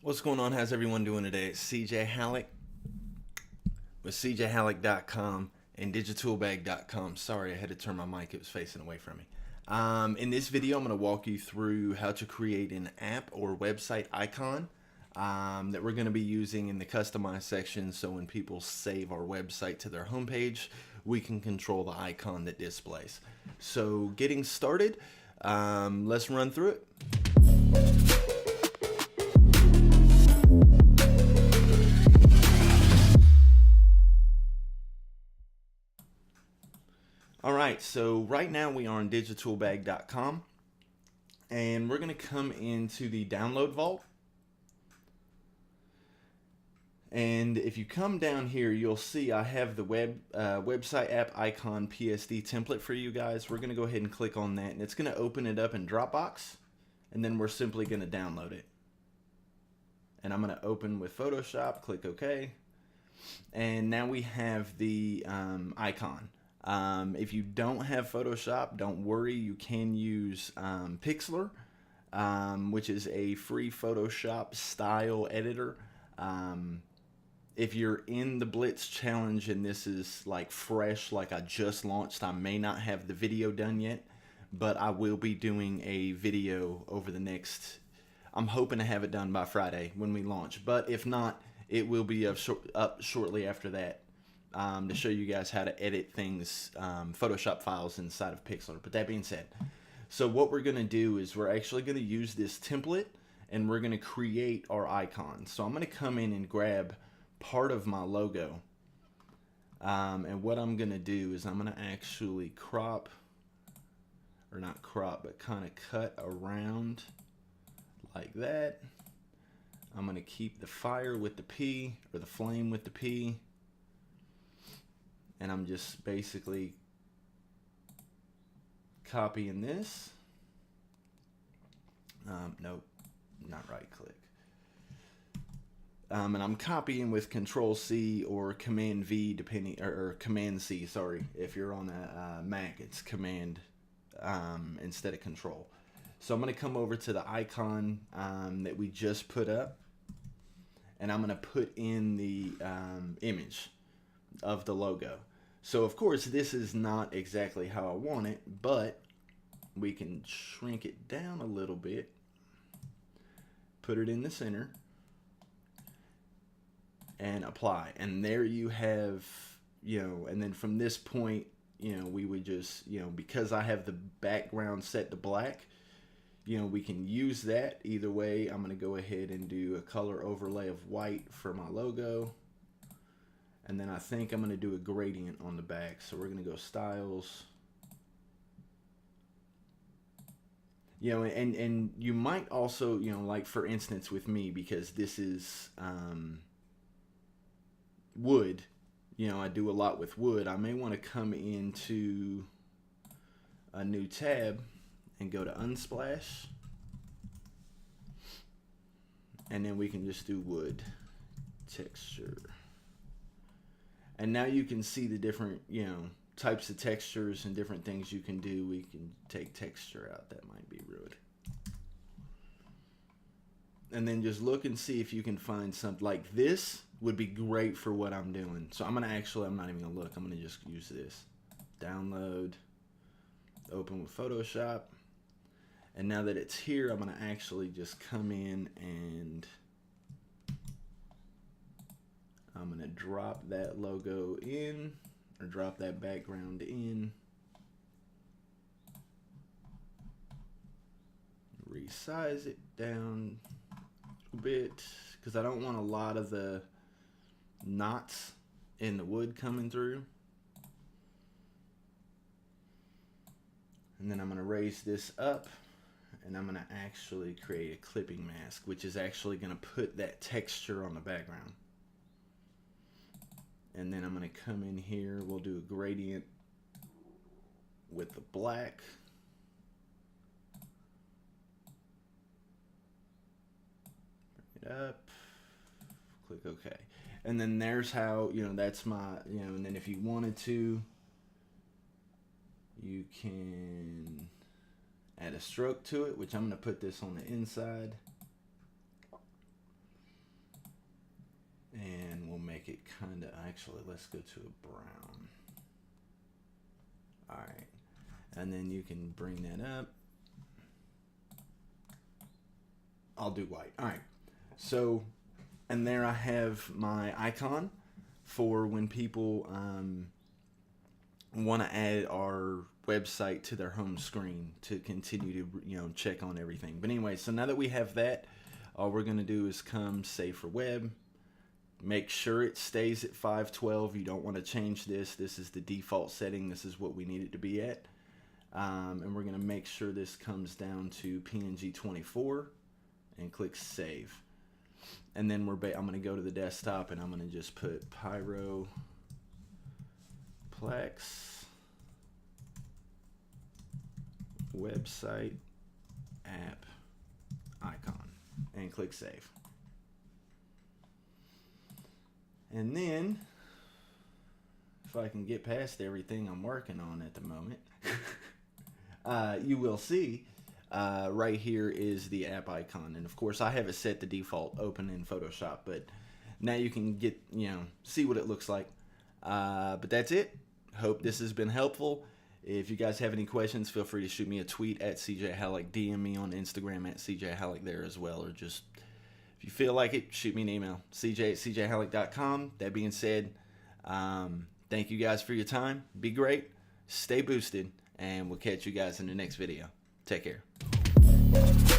What's going on? How's everyone doing today? It's CJ Halleck with cjhalleck.com and digitalbag.com. Sorry, I had to turn my mic. It was facing away from me. In this video, I'm going to walk you through how to create an app or website icon that we're going to be using in the customize section. So when people save our website to their homepage, we can control the icon that displays. So getting started, let's run through it. All right, so right now we are on digitalbag.com and we're going to come into the download vault. And if you come down here, you'll see I have the website app icon PSD template for you guys. We're going to go ahead and click on that, and it's going to open it up in Dropbox, and then we're simply going to download it. And I'm going to open with Photoshop, click OK, and now we have the icon. If you don't have Photoshop, don't worry, you can use Pixlr, which is a free Photoshop style editor. If you're in the Blitz challenge and this is like fresh, like I just launched, I may not have the video done yet, but I will be doing a video over the next, I'm hoping to have it done by Friday when we launch, but if not, it will be up shortly after that. To show you guys how to edit things, Photoshop files inside of Pixlr. But that being said, so what we're going to do is we're actually going to use this template and we're going to create our icon. So I'm going to come in and grab part of my logo. And what I'm going to do is I'm going to actually crop, or not crop, but kind of cut around like that. I'm going to keep the fire with the P, or the flame with the P. And I'm just basically copying this. Nope, not right click. And I'm copying with Control C or Command V, depending, or Command C. Sorry, if you're on a Mac, it's Command instead of Control. So I'm going to come over to the icon that we just put up, and I'm going to put in the image of the logo. So of course this is not exactly how I want it, but we can shrink it down a little bit, put it in the center, and apply. And there you have, and then from this point, we would just, because I have the background set to black, we can use that either way. I'm going to go ahead and do a color overlay of white for my logo. And then I think I'm going to do a gradient on the back. So we're going to go styles. And you might also, like for instance with me, because this is wood, I do a lot with wood. I may want to come into a new tab and go to Unsplash. And then we can just do wood texture. And now you can see the different, types of textures and different things you can do. We can take texture out. That might be rude. And then just look and see if you can find something like this would be great for what I'm doing. So I'm not even going to look. I'm going to just use this. Download. Open with Photoshop. And now that it's here, I'm going to actually just come in and I'm going to drop that logo in, or drop that background in. Resize it down a bit, because I don't want a lot of the knots in the wood coming through. And then I'm going to raise this up, and I'm going to actually create a clipping mask, which is actually going to put that texture on the background. And then I'm going to come in here, we'll do a gradient with the black. Bring it up, click OK. And then there's how, that's my, and then if you wanted to, you can add a stroke to it, which I'm going to put this on the inside. make it kind of, actually, let's go to a brown. All right. And then you can bring that up. I'll do white. All right. So, and there I have my icon for when people want to add our website to their home screen to continue to, you know, check on everything. But anyway, so now that we have that, all we're going to do is come save for web. Make sure it stays at 512. You don't want to change this. This is the default setting. This is what we need it to be at. And we're going to make sure this comes down to PNG 24 and click save. And then I'm going to go to the desktop and I'm going to just put Pyroplex website app icon and click save. And then if I can get past everything I'm working on at the moment, you will see right here is the app icon. And of course I have it set to default open in Photoshop, but now you can get, you know, see what it looks like. But that's it. Hope this has been helpful. If you guys have any questions, feel free to shoot me a tweet at CJ Halleck, DM me on Instagram at CJ Halleck there as well, or just, if you feel like it, shoot me an email, cj@cjhalleck.com. That being said, thank you guys for your time. Be great, stay boosted, and we'll catch you guys in the next video. Take care.